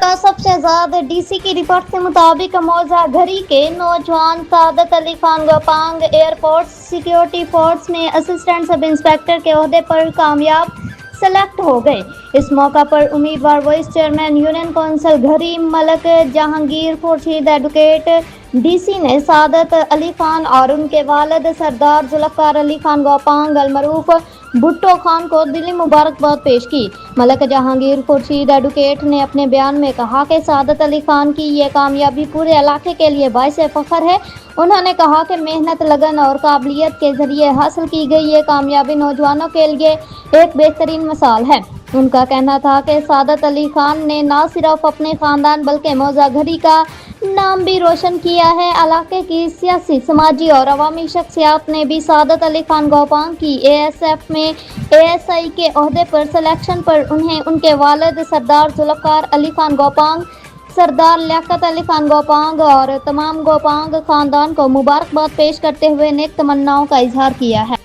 کا سب Shahzad D C کی report کے مطابق موزہ گھری کے نوجوان Saadat Ali Khan Gopang airport security force میں اسسٹنٹ سب انسپکٹر کے عہدے پر کامیاب سلیکٹ ہو گئے۔ اس موقع پر امیدوار vice chairman union council Ghari Malik Jahangir Khurshid advocate D C نے سعادت علی خان اور ان کے والد سردار ذوالفقار علی خان گوپانگ المعروف بھٹو خان کو دلی مبارکباد پیش کی۔ ملک جہانگیر خورشید ایڈوکیٹ نے اپنے بیان میں کہا کہ سعادت علی خان کی یہ کامیابی پورے علاقے کے لیے باعث فخر ہے۔ انہوں نے کہا کہ محنت، لگن اور قابلیت کے ذریعے حاصل کی گئی یہ کامیابی نوجوانوں کے لیے ایک بہترین مثال ہے۔ ان کا کہنا تھا کہ سعادت علی خان نے نہ صرف اپنے خاندان بلکہ موزہ گھری کا نام بھی روشن کیا ہے۔ علاقے کی سیاسی، سماجی اور عوامی شخصیات نے بھی سعادت علی خان گوپانگ کی اے ایس ایف میں اے ایس آئی کے عہدے پر سلیکشن پر انہیں ان کے والد سردار ذوالفقار علی خان گوپانگ، سردار لیاقت علی خان گوپانگ اور تمام گوپانگ خاندان کو مبارکباد پیش کرتے ہوئے نیک تمناؤں کا اظہار کیا ہے۔